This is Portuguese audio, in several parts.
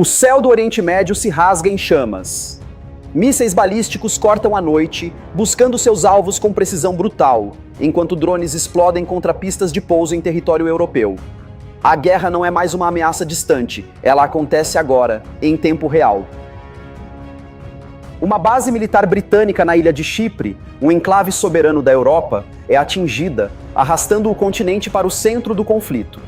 O céu do Oriente Médio se rasga em chamas. Mísseis balísticos cortam a noite, buscando seus alvos com precisão brutal, enquanto drones explodem contra pistas de pouso em território europeu. A guerra não é mais uma ameaça distante, ela acontece agora, em tempo real. Uma base militar britânica na ilha de Chipre, um enclave soberano da Europa, é atingida, arrastando o continente para o centro do conflito.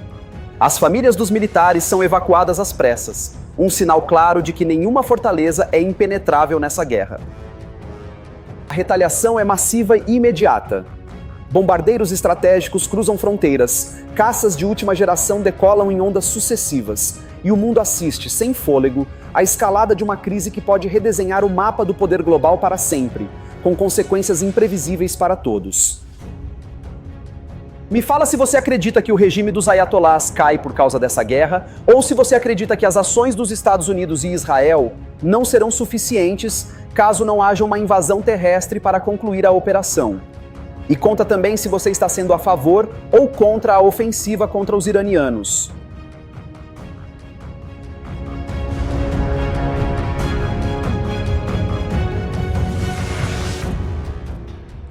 As famílias dos militares são evacuadas às pressas, um sinal claro de que nenhuma fortaleza é impenetrável nessa guerra. A retaliação é massiva e imediata. Bombardeiros estratégicos cruzam fronteiras, caças de última geração decolam em ondas sucessivas, e o mundo assiste, sem fôlego, à escalada de uma crise que pode redesenhar o mapa do poder global para sempre, com consequências imprevisíveis para todos. Me fala se você acredita que o regime dos ayatolás cai por causa dessa guerra, ou se você acredita que as ações dos Estados Unidos e Israel não serão suficientes caso não haja uma invasão terrestre para concluir a operação. E conta também se você está sendo a favor ou contra a ofensiva contra os iranianos.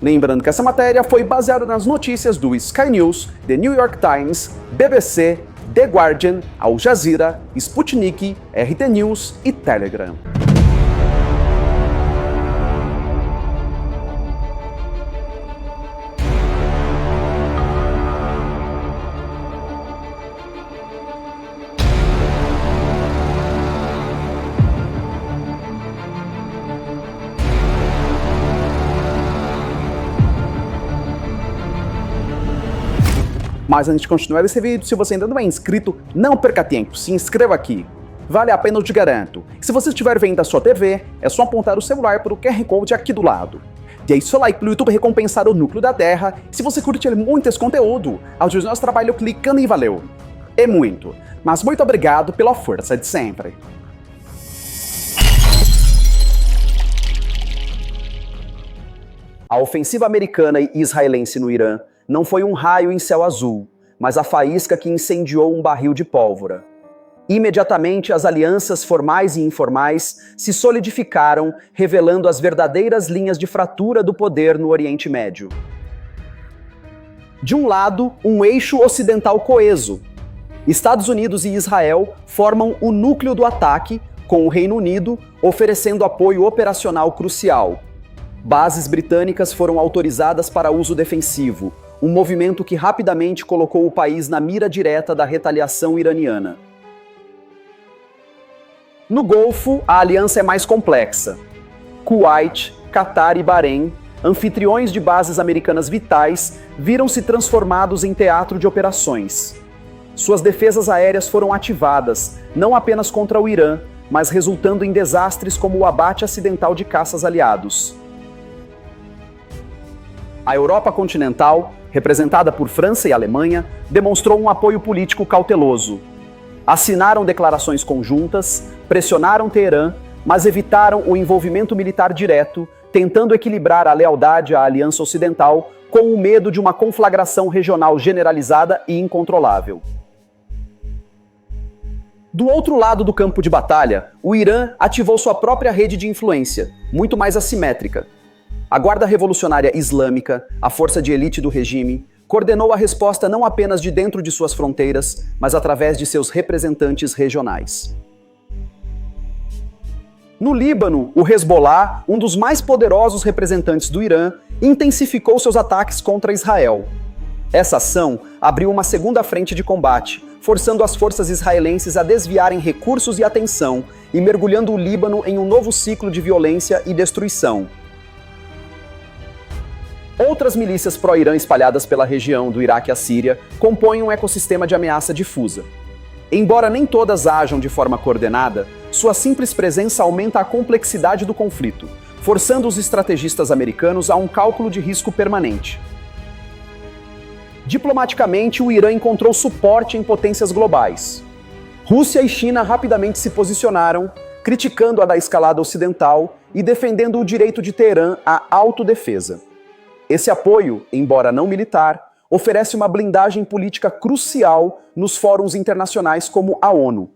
Lembrando que essa matéria foi baseada nas notícias do Sky News, The New York Times, BBC, The Guardian, Al Jazeera, Sputnik, RT News e Telegram. Mas antes de continuar esse vídeo, se você ainda não é inscrito, não perca tempo, se inscreva aqui. Vale a pena, eu te garanto. Se você estiver vendo a sua TV, é só apontar o celular para o QR Code aqui do lado. Dê seu like para o YouTube recompensar o núcleo da Terra. Se você curte muito esse conteúdo, ajude nosso trabalho clicando em valeu. É muito. Mas muito obrigado pela força de sempre. A ofensiva americana e israelense no Irã não foi um raio em céu azul, mas a faísca que incendiou um barril de pólvora. Imediatamente, as alianças formais e informais se solidificaram, revelando as verdadeiras linhas de fratura do poder no Oriente Médio. De um lado, um eixo ocidental coeso. Estados Unidos e Israel formam o núcleo do ataque, com o Reino Unido oferecendo apoio operacional crucial. Bases britânicas foram autorizadas para uso defensivo, um movimento que rapidamente colocou o país na mira direta da retaliação iraniana. No Golfo, a aliança é mais complexa. Kuwait, Catar e Bahrein, anfitriões de bases americanas vitais, viram-se transformados em teatro de operações. Suas defesas aéreas foram ativadas, não apenas contra o Irã, mas resultando em desastres como o abate acidental de caças aliados. A Europa continental, representada por França e Alemanha, demonstrou um apoio político cauteloso. Assinaram declarações conjuntas, pressionaram Teherã, mas evitaram o envolvimento militar direto, tentando equilibrar a lealdade à Aliança Ocidental com o medo de uma conflagração regional generalizada e incontrolável. Do outro lado do campo de batalha, o Irã ativou sua própria rede de influência, muito mais assimétrica. A Guarda Revolucionária Islâmica, a força de elite do regime, coordenou a resposta não apenas de dentro de suas fronteiras, mas através de seus representantes regionais. No Líbano, o Hezbollah, um dos mais poderosos representantes do Irã, intensificou seus ataques contra Israel. Essa ação abriu uma segunda frente de combate, forçando as forças israelenses a desviarem recursos e atenção e mergulhando o Líbano em um novo ciclo de violência e destruição. Outras milícias pró-Irã espalhadas pela região do Iraque e a Síria compõem um ecossistema de ameaça difusa. Embora nem todas ajam de forma coordenada, sua simples presença aumenta a complexidade do conflito, forçando os estrategistas americanos a um cálculo de risco permanente. Diplomaticamente, o Irã encontrou suporte em potências globais. Rússia e China rapidamente se posicionaram, criticando a da escalada ocidental e defendendo o direito de Teherã à autodefesa. Esse apoio, embora não militar, oferece uma blindagem política crucial nos fóruns internacionais como a ONU.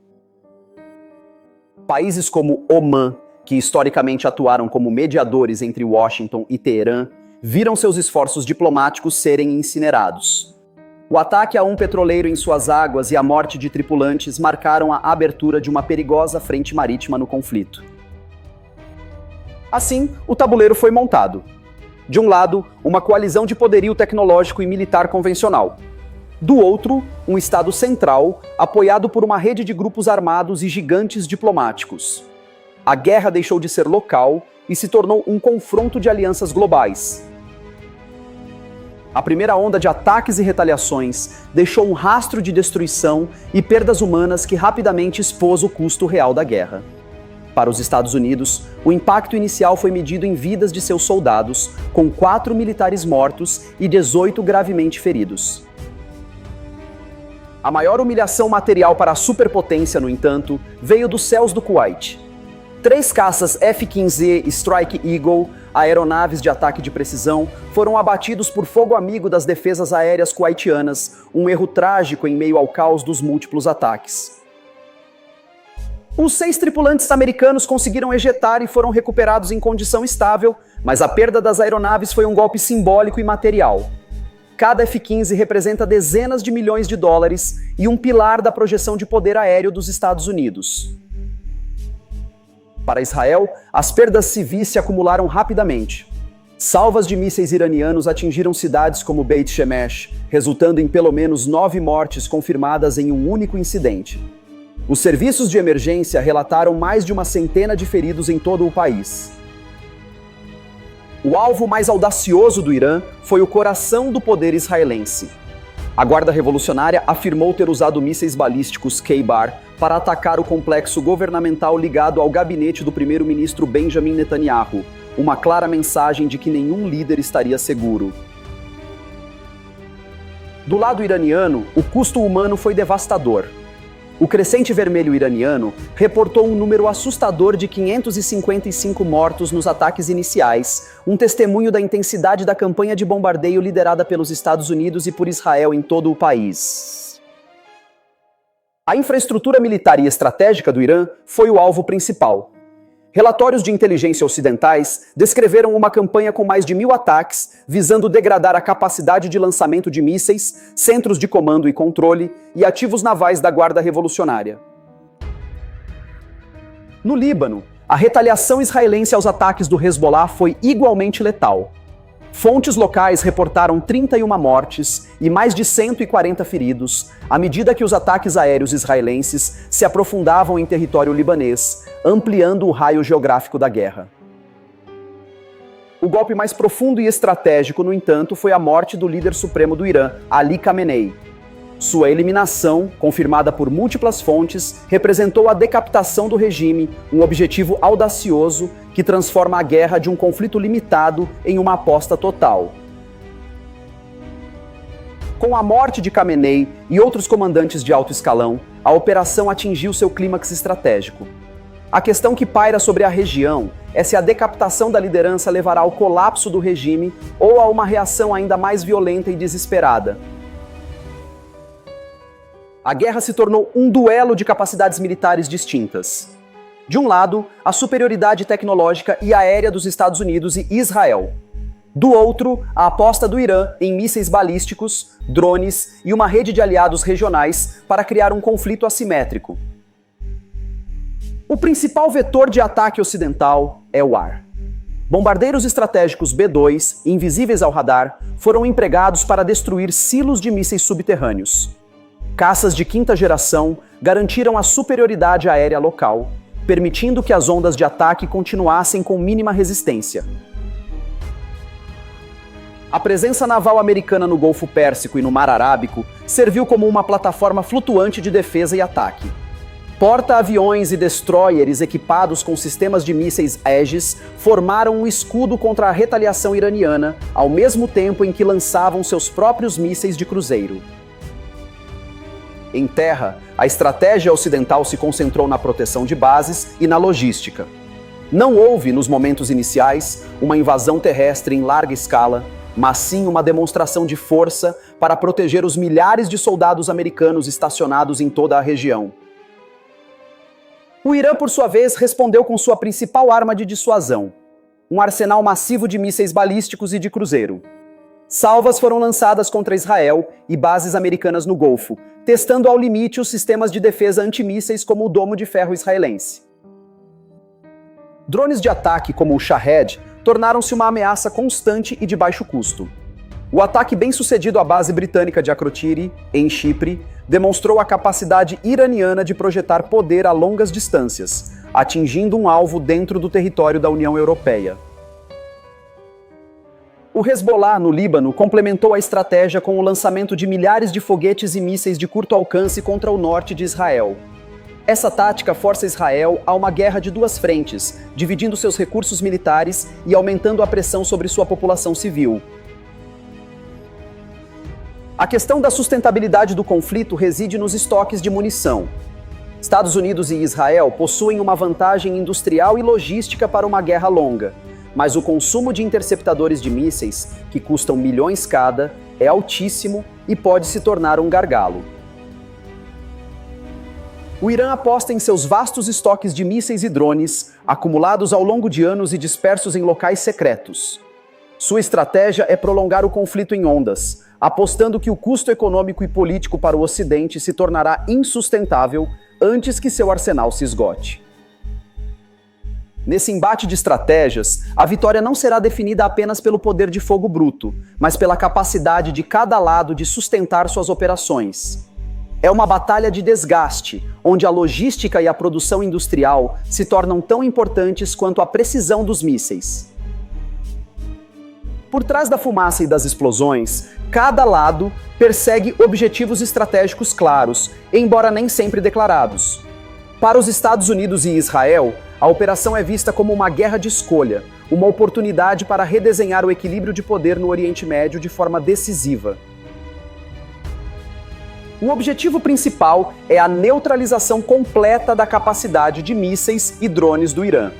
Países como Omã, que historicamente atuaram como mediadores entre Washington e Teherã, viram seus esforços diplomáticos serem incinerados. O ataque a um petroleiro em suas águas e a morte de tripulantes marcaram a abertura de uma perigosa frente marítima no conflito. Assim, o tabuleiro foi montado. De um lado, uma coalizão de poderio tecnológico e militar convencional. Do outro, um Estado central, apoiado por uma rede de grupos armados e gigantes diplomáticos. A guerra deixou de ser local e se tornou um confronto de alianças globais. A primeira onda de ataques e retaliações deixou um rastro de destruição e perdas humanas que rapidamente expôs o custo real da guerra. Para os Estados Unidos, o impacto inicial foi medido em vidas de seus soldados, com 4 militares mortos e 18 gravemente feridos. A maior humilhação material para a superpotência, no entanto, veio dos céus do Kuwait. 3 caças F-15E Strike Eagle, aeronaves de ataque de precisão, foram abatidos por fogo amigo das defesas aéreas kuwaitianas, um erro trágico em meio ao caos dos múltiplos ataques. Os 6 tripulantes americanos conseguiram ejetar e foram recuperados em condição estável, mas a perda das aeronaves foi um golpe simbólico e material. Cada F-15 representa dezenas de milhões de dólares e um pilar da projeção de poder aéreo dos Estados Unidos. Para Israel, as perdas civis se acumularam rapidamente. Salvas de mísseis iranianos atingiram cidades como Beit Shemesh, resultando em pelo menos 9 mortes confirmadas em um único incidente. Os serviços de emergência relataram mais de uma centena de feridos em todo o país. O alvo mais audacioso do Irã foi o coração do poder israelense. A Guarda Revolucionária afirmou ter usado mísseis balísticos K-Bar para atacar o complexo governamental ligado ao gabinete do primeiro-ministro Benjamin Netanyahu, uma clara mensagem de que nenhum líder estaria seguro. Do lado iraniano, o custo humano foi devastador. O Crescente Vermelho iraniano reportou um número assustador de 555 mortos nos ataques iniciais, um testemunho da intensidade da campanha de bombardeio liderada pelos Estados Unidos e por Israel em todo o país. A infraestrutura militar e estratégica do Irã foi o alvo principal. Relatórios de inteligência ocidentais descreveram uma campanha com mais de 1.000 ataques, visando degradar a capacidade de lançamento de mísseis, centros de comando e controle e ativos navais da Guarda Revolucionária. No Líbano, a retaliação israelense aos ataques do Hezbollah foi igualmente letal. Fontes locais reportaram 31 mortes e mais de 140 feridos, à medida que os ataques aéreos israelenses se aprofundavam em território libanês, ampliando o raio geográfico da guerra. O golpe mais profundo e estratégico, no entanto, foi a morte do líder supremo do Irã, Ali Khamenei. Sua eliminação, confirmada por múltiplas fontes, representou a decapitação do regime, um objetivo audacioso que transforma a guerra de um conflito limitado em uma aposta total. Com a morte de Khamenei e outros comandantes de alto escalão, a operação atingiu seu clímax estratégico. A questão que paira sobre a região é se a decapitação da liderança levará ao colapso do regime ou a uma reação ainda mais violenta e desesperada. A guerra se tornou um duelo de capacidades militares distintas. De um lado, a superioridade tecnológica e aérea dos Estados Unidos e Israel. Do outro, a aposta do Irã em mísseis balísticos, drones e uma rede de aliados regionais para criar um conflito assimétrico. O principal vetor de ataque ocidental é o ar. Bombardeiros estratégicos B-2, invisíveis ao radar, foram empregados para destruir silos de mísseis subterrâneos. Caças de quinta geração garantiram a superioridade aérea local, permitindo que as ondas de ataque continuassem com mínima resistência. A presença naval americana no Golfo Pérsico e no Mar Arábico serviu como uma plataforma flutuante de defesa e ataque. Porta-aviões e destroyers equipados com sistemas de mísseis Aegis formaram um escudo contra a retaliação iraniana, ao mesmo tempo em que lançavam seus próprios mísseis de cruzeiro. Em terra, a estratégia ocidental se concentrou na proteção de bases e na logística. Não houve, nos momentos iniciais, uma invasão terrestre em larga escala, mas sim uma demonstração de força para proteger os milhares de soldados americanos estacionados em toda a região. O Irã, por sua vez, respondeu com sua principal arma de dissuasão, um arsenal massivo de mísseis balísticos e de cruzeiro. Salvas foram lançadas contra Israel e bases americanas no Golfo, testando ao limite os sistemas de defesa antimísseis como o Domo de Ferro israelense. Drones de ataque como o Shahed tornaram-se uma ameaça constante e de baixo custo. O ataque bem-sucedido à base britânica de Akrotiri, em Chipre, demonstrou a capacidade iraniana de projetar poder a longas distâncias, atingindo um alvo dentro do território da União Europeia. O Hezbollah, no Líbano, complementou a estratégia com o lançamento de milhares de foguetes e mísseis de curto alcance contra o norte de Israel. Essa tática força Israel a uma guerra de duas frentes, dividindo seus recursos militares e aumentando a pressão sobre sua população civil. A questão da sustentabilidade do conflito reside nos estoques de munição. Estados Unidos e Israel possuem uma vantagem industrial e logística para uma guerra longa, mas o consumo de interceptadores de mísseis, que custam milhões cada, é altíssimo e pode se tornar um gargalo. O Irã aposta em seus vastos estoques de mísseis e drones, acumulados ao longo de anos e dispersos em locais secretos. Sua estratégia é prolongar o conflito em ondas, apostando que o custo econômico e político para o Ocidente se tornará insustentável antes que seu arsenal se esgote. Nesse embate de estratégias, a vitória não será definida apenas pelo poder de fogo bruto, mas pela capacidade de cada lado de sustentar suas operações. É uma batalha de desgaste, onde a logística e a produção industrial se tornam tão importantes quanto a precisão dos mísseis. Por trás da fumaça e das explosões, cada lado persegue objetivos estratégicos claros, embora nem sempre declarados. Para os Estados Unidos e Israel, a operação é vista como uma guerra de escolha, uma oportunidade para redesenhar o equilíbrio de poder no Oriente Médio de forma decisiva. O objetivo principal é a neutralização completa da capacidade de mísseis e drones do Irã.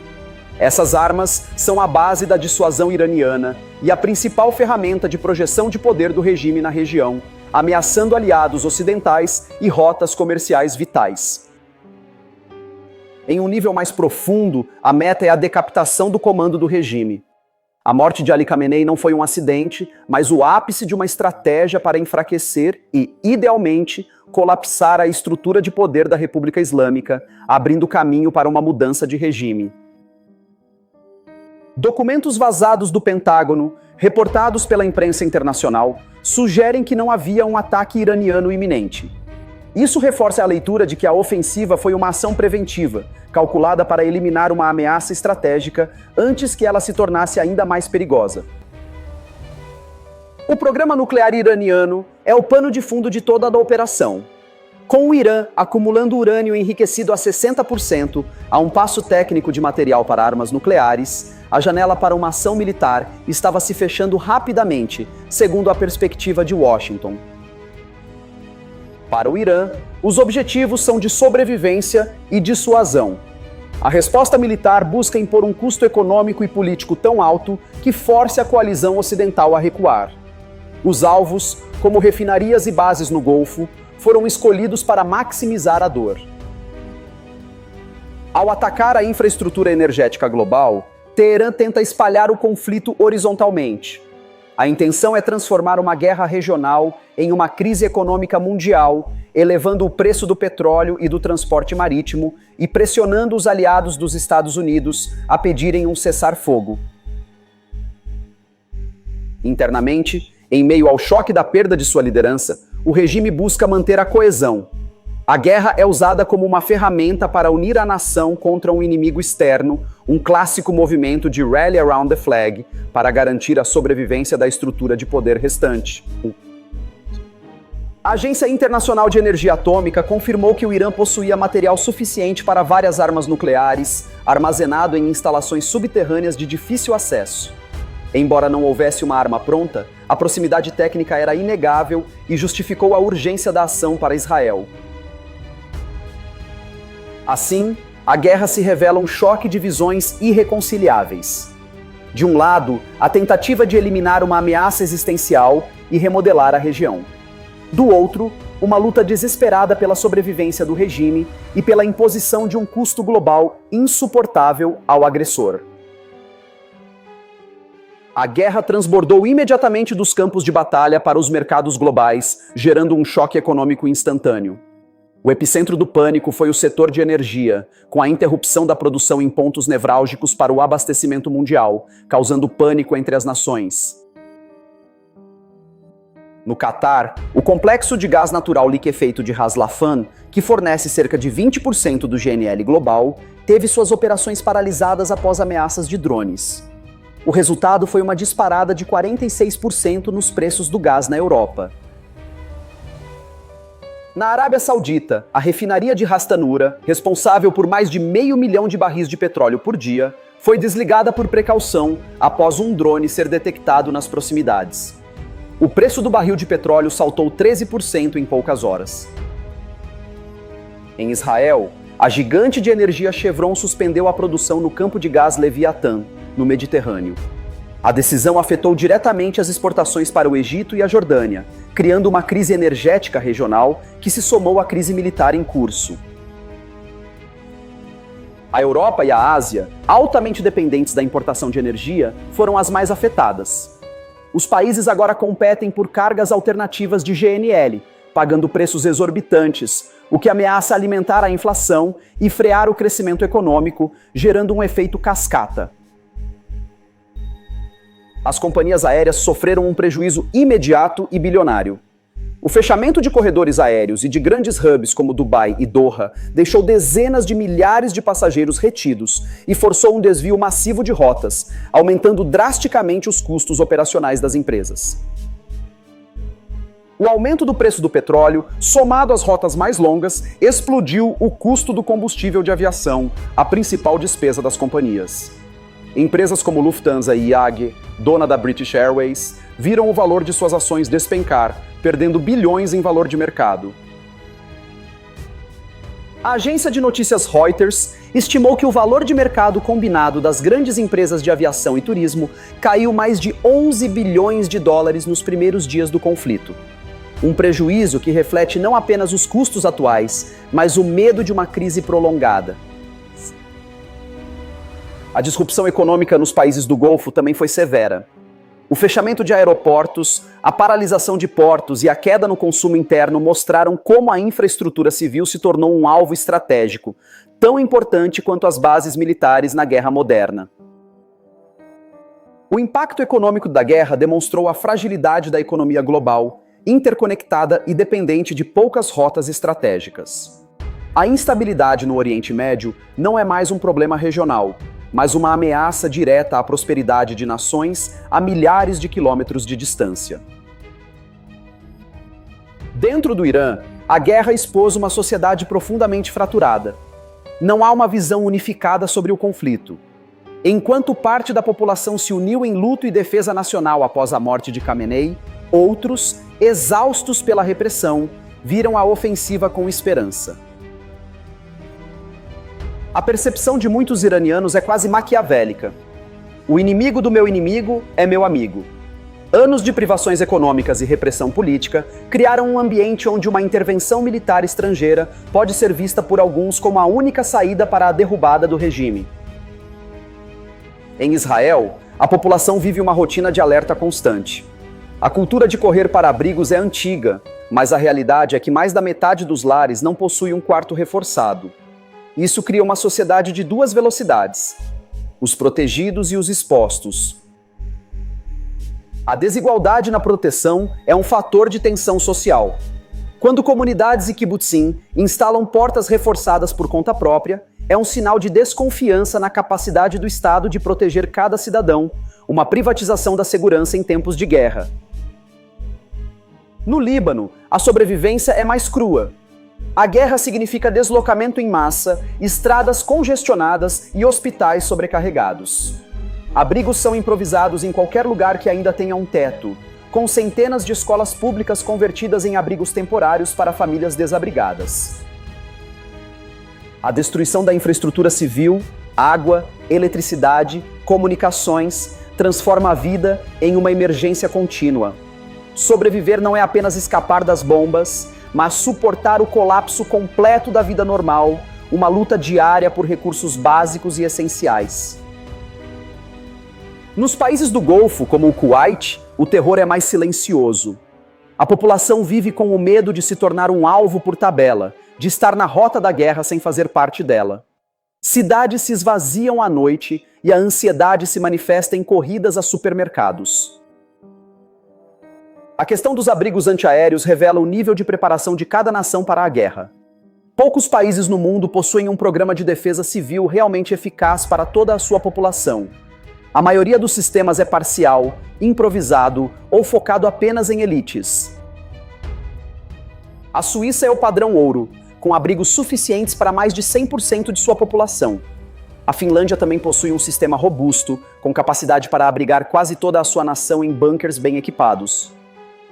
Essas armas são a base da dissuasão iraniana e a principal ferramenta de projeção de poder do regime na região, ameaçando aliados ocidentais e rotas comerciais vitais. Em um nível mais profundo, a meta é a decapitação do comando do regime. A morte de Ali Khamenei não foi um acidente, mas o ápice de uma estratégia para enfraquecer e, idealmente, colapsar a estrutura de poder da República Islâmica, abrindo caminho para uma mudança de regime. Documentos vazados do Pentágono, reportados pela imprensa internacional, sugerem que não havia um ataque iraniano iminente. Isso reforça a leitura de que a ofensiva foi uma ação preventiva, calculada para eliminar uma ameaça estratégica antes que ela se tornasse ainda mais perigosa. O programa nuclear iraniano é o pano de fundo de toda a operação. Com o Irã acumulando urânio enriquecido a 60%, a um passo técnico de material para armas nucleares, a janela para uma ação militar estava se fechando rapidamente, segundo a perspectiva de Washington. Para o Irã, os objetivos são de sobrevivência e dissuasão. A resposta militar busca impor um custo econômico e político tão alto que force a coalizão ocidental a recuar. Os alvos, como refinarias e bases no Golfo, foram escolhidos para maximizar a dor. Ao atacar a infraestrutura energética global, Teherã tenta espalhar o conflito horizontalmente. A intenção é transformar uma guerra regional em uma crise econômica mundial, elevando o preço do petróleo e do transporte marítimo e pressionando os aliados dos Estados Unidos a pedirem um cessar-fogo. Internamente, em meio ao choque da perda de sua liderança, o regime busca manter a coesão. A guerra é usada como uma ferramenta para unir a nação contra um inimigo externo, um clássico movimento de rally around the flag para garantir a sobrevivência da estrutura de poder restante. A Agência Internacional de Energia Atômica confirmou que o Irã possuía material suficiente para várias armas nucleares, armazenado em instalações subterrâneas de difícil acesso. Embora não houvesse uma arma pronta, a proximidade técnica era inegável e justificou a urgência da ação para Israel. Assim, a guerra se revela um choque de visões irreconciliáveis. De um lado, a tentativa de eliminar uma ameaça existencial e remodelar a região. Do outro, uma luta desesperada pela sobrevivência do regime e pela imposição de um custo global insuportável ao agressor. A guerra transbordou imediatamente dos campos de batalha para os mercados globais, gerando um choque econômico instantâneo. O epicentro do pânico foi o setor de energia, com a interrupção da produção em pontos nevrálgicos para o abastecimento mundial, causando pânico entre as nações. No Catar, o complexo de gás natural liquefeito de Ras Laffan, que fornece cerca de 20% do GNL global, teve suas operações paralisadas após ameaças de drones. O resultado foi uma disparada de 46% nos preços do gás na Europa. Na Arábia Saudita, a refinaria de Ras Tanura, responsável por mais de 500 mil de barris de petróleo por dia, foi desligada por precaução após um drone ser detectado nas proximidades. O preço do barril de petróleo saltou 13% em poucas horas. Em Israel, a gigante de energia Chevron suspendeu a produção no campo de gás Leviatã, no Mediterrâneo. A decisão afetou diretamente as exportações para o Egito e a Jordânia, criando uma crise energética regional que se somou à crise militar em curso. A Europa e a Ásia, altamente dependentes da importação de energia, foram as mais afetadas. Os países agora competem por cargas alternativas de GNL, pagando preços exorbitantes, o que ameaça alimentar a inflação e frear o crescimento econômico, gerando um efeito cascata. As companhias aéreas sofreram um prejuízo imediato e bilionário. O fechamento de corredores aéreos e de grandes hubs como Dubai e Doha deixou dezenas de milhares de passageiros retidos e forçou um desvio massivo de rotas, aumentando drasticamente os custos operacionais das empresas. O aumento do preço do petróleo, somado às rotas mais longas, explodiu o custo do combustível de aviação, a principal despesa das companhias. Empresas como Lufthansa e IAG, dona da British Airways, viram o valor de suas ações despencar, perdendo bilhões em valor de mercado. A agência de notícias Reuters estimou que o valor de mercado combinado das grandes empresas de aviação e turismo caiu mais de 11 bilhões de dólares nos primeiros dias do conflito. Um prejuízo que reflete não apenas os custos atuais, mas o medo de uma crise prolongada. A disrupção econômica nos países do Golfo também foi severa. O fechamento de aeroportos, a paralisação de portos e a queda no consumo interno mostraram como a infraestrutura civil se tornou um alvo estratégico, tão importante quanto as bases militares na guerra moderna. O impacto econômico da guerra demonstrou a fragilidade da economia global, interconectada e dependente de poucas rotas estratégicas. A instabilidade no Oriente Médio não é mais um problema regional, mas uma ameaça direta à prosperidade de nações a milhares de quilômetros de distância. Dentro do Irã, a guerra expôs uma sociedade profundamente fraturada. Não há uma visão unificada sobre o conflito. Enquanto parte da população se uniu em luto e defesa nacional após a morte de Khamenei, outros, exaustos pela repressão, viram a ofensiva com esperança. A percepção de muitos iranianos é quase maquiavélica. O inimigo do meu inimigo é meu amigo. Anos de privações econômicas e repressão política criaram um ambiente onde uma intervenção militar estrangeira pode ser vista por alguns como a única saída para a derrubada do regime. Em Israel, a população vive uma rotina de alerta constante. A cultura de correr para abrigos é antiga, mas a realidade é que mais da metade dos lares não possui um quarto reforçado. Isso cria uma sociedade de duas velocidades: os protegidos e os expostos. A desigualdade na proteção é um fator de tensão social. Quando comunidades e kibbutzim instalam portas reforçadas por conta própria, é um sinal de desconfiança na capacidade do Estado de proteger cada cidadão, uma privatização da segurança em tempos de guerra. No Líbano, a sobrevivência é mais crua. A guerra significa deslocamento em massa, estradas congestionadas e hospitais sobrecarregados. Abrigos são improvisados em qualquer lugar que ainda tenha um teto, com centenas de escolas públicas convertidas em abrigos temporários para famílias desabrigadas. A destruição da infraestrutura civil, água, eletricidade, comunicações, transforma a vida em uma emergência contínua. Sobreviver não é apenas escapar das bombas, mas suportar o colapso completo da vida normal, uma luta diária por recursos básicos e essenciais. Nos países do Golfo, como o Kuwait, o terror é mais silencioso. A população vive com o medo de se tornar um alvo por tabela, de estar na rota da guerra sem fazer parte dela. Cidades se esvaziam à noite e a ansiedade se manifesta em corridas a supermercados. A questão dos abrigos antiaéreos revela o nível de preparação de cada nação para a guerra. Poucos países no mundo possuem um programa de defesa civil realmente eficaz para toda a sua população. A maioria dos sistemas é parcial, improvisado ou focado apenas em elites. A Suíça é o padrão ouro, com abrigos suficientes para mais de 100% de sua população. A Finlândia também possui um sistema robusto, com capacidade para abrigar quase toda a sua nação em bunkers bem equipados.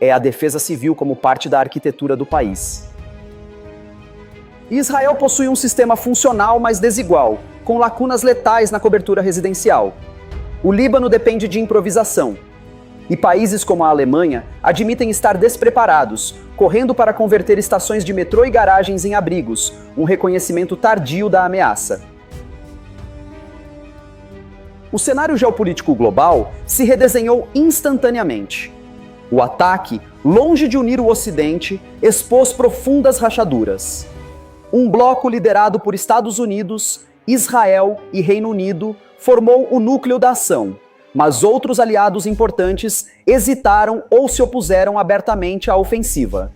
É a defesa civil como parte da arquitetura do país. Israel possui um sistema funcional, mas desigual, com lacunas letais na cobertura residencial. O Líbano depende de improvisação. E países como a Alemanha admitem estar despreparados, correndo para converter estações de metrô e garagens em abrigos, um reconhecimento tardio da ameaça. O cenário geopolítico global se redesenhou instantaneamente. O ataque, longe de unir o Ocidente, expôs profundas rachaduras. Um bloco liderado por Estados Unidos, Israel e Reino Unido formou o núcleo da ação, mas outros aliados importantes hesitaram ou se opuseram abertamente à ofensiva.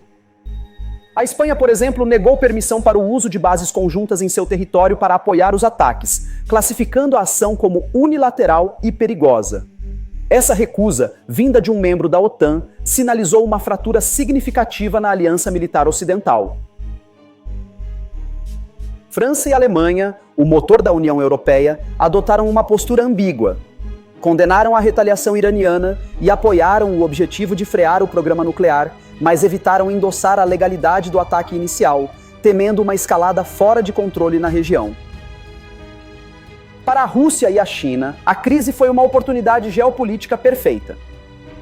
A Espanha, por exemplo, negou permissão para o uso de bases conjuntas em seu território para apoiar os ataques, classificando a ação como unilateral e perigosa. Essa recusa, vinda de um membro da OTAN, sinalizou uma fratura significativa na aliança militar ocidental. França e Alemanha, o motor da União Europeia, adotaram uma postura ambígua. Condenaram a retaliação iraniana e apoiaram o objetivo de frear o programa nuclear, mas evitaram endossar a legalidade do ataque inicial, temendo uma escalada fora de controle na região. Para a Rússia e a China, a crise foi uma oportunidade geopolítica perfeita.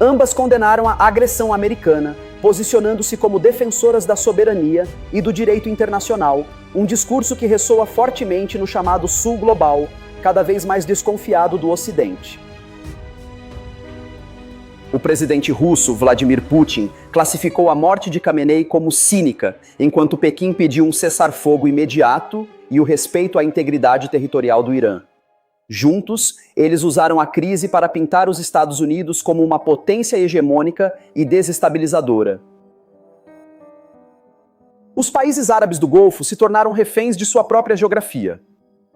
Ambas condenaram a agressão americana, posicionando-se como defensoras da soberania e do direito internacional, um discurso que ressoa fortemente no chamado Sul Global, cada vez mais desconfiado do Ocidente. O presidente russo, Vladimir Putin, classificou a morte de Khamenei como cínica, enquanto Pequim pediu um cessar-fogo imediato e o respeito à integridade territorial do Irã. Juntos, eles usaram a crise para pintar os Estados Unidos como uma potência hegemônica e desestabilizadora. Os países árabes do Golfo se tornaram reféns de sua própria geografia.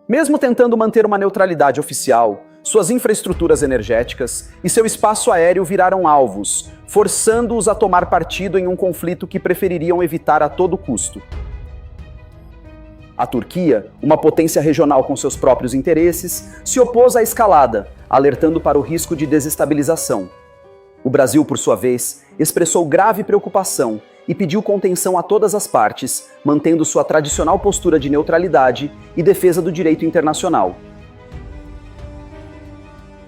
Mesmo tentando manter uma neutralidade oficial, suas infraestruturas energéticas e seu espaço aéreo viraram alvos, forçando-os a tomar partido em um conflito que prefeririam evitar a todo custo. A Turquia, uma potência regional com seus próprios interesses, se opôs à escalada, alertando para o risco de desestabilização. O Brasil, por sua vez, expressou grave preocupação e pediu contenção a todas as partes, mantendo sua tradicional postura de neutralidade e defesa do direito internacional.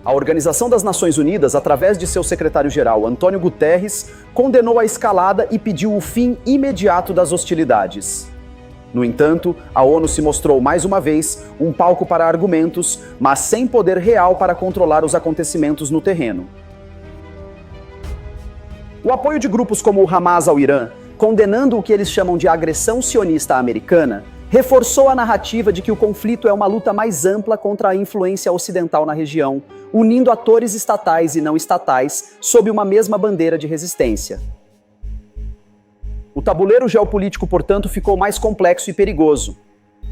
A Organização das Nações Unidas, através de seu secretário-geral Antônio Guterres, condenou a escalada e pediu o fim imediato das hostilidades. No entanto, a ONU se mostrou mais uma vez um palco para argumentos, mas sem poder real para controlar os acontecimentos no terreno. O apoio de grupos como o Hamas ao Irã, condenando o que eles chamam de agressão sionista americana, reforçou a narrativa de que o conflito é uma luta mais ampla contra a influência ocidental na região, unindo atores estatais e não estatais sob uma mesma bandeira de resistência. O tabuleiro geopolítico, portanto, ficou mais complexo e perigoso.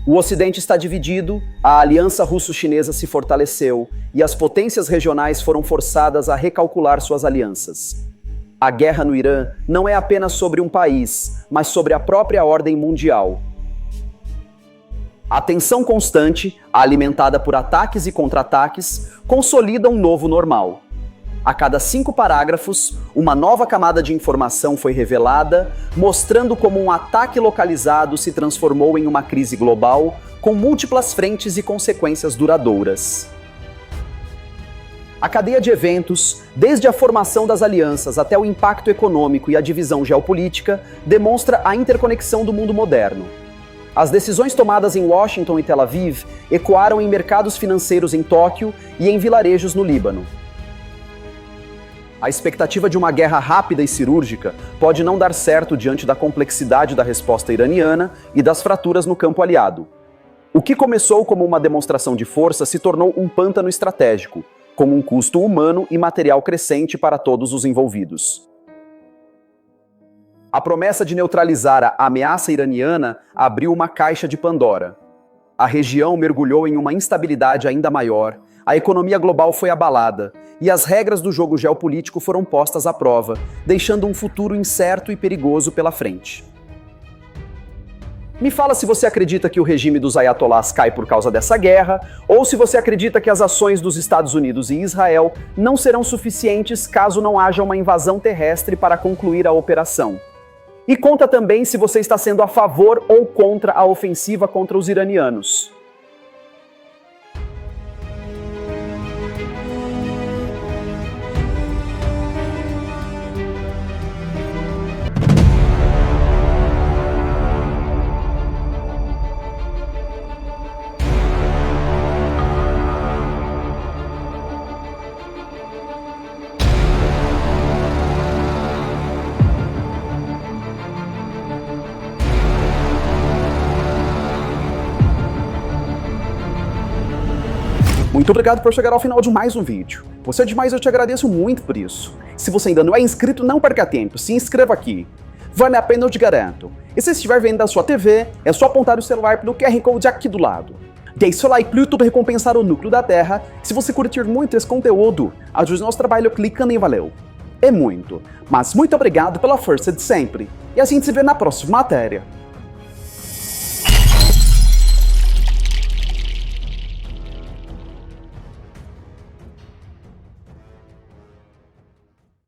O Ocidente está dividido, a aliança russo-chinesa se fortaleceu e as potências regionais foram forçadas a recalcular suas alianças. A guerra no Irã não é apenas sobre um país, mas sobre a própria ordem mundial. A tensão constante, alimentada por ataques e contra-ataques, consolida um novo normal. A cada 5 parágrafos, uma nova camada de informação foi revelada, mostrando como um ataque localizado se transformou em uma crise global, com múltiplas frentes e consequências duradouras. A cadeia de eventos, desde a formação das alianças até o impacto econômico e a divisão geopolítica, demonstra a interconexão do mundo moderno. As decisões tomadas em Washington e Tel Aviv ecoaram em mercados financeiros em Tóquio e em vilarejos no Líbano. A expectativa de uma guerra rápida e cirúrgica pode não dar certo diante da complexidade da resposta iraniana e das fraturas no campo aliado. O que começou como uma demonstração de força se tornou um pântano estratégico, com um custo humano e material crescente para todos os envolvidos. A promessa de neutralizar a ameaça iraniana abriu uma caixa de Pandora. A região mergulhou em uma instabilidade ainda maior, a economia global foi abalada e as regras do jogo geopolítico foram postas à prova, deixando um futuro incerto e perigoso pela frente. Me fala se você acredita que o regime dos ayatolás cai por causa dessa guerra, ou se você acredita que as ações dos Estados Unidos e Israel não serão suficientes caso não haja uma invasão terrestre para concluir a operação. E conta também se você está sendo a favor ou contra a ofensiva contra os iranianos. Muito obrigado por chegar ao final de mais um vídeo. Você é demais, eu te agradeço muito por isso. Se você ainda não é inscrito, não perca tempo, se inscreva aqui. Vale a pena, eu te garanto. E se estiver vendo da sua TV, é só apontar o celular pelo QR Code aqui do lado. Deixe seu like pro YouTube recompensar o núcleo da Terra. Se você curtir muito esse conteúdo, ajude nosso trabalho clicando em valeu. É muito, mas muito obrigado pela força de sempre. E a gente se vê na próxima matéria.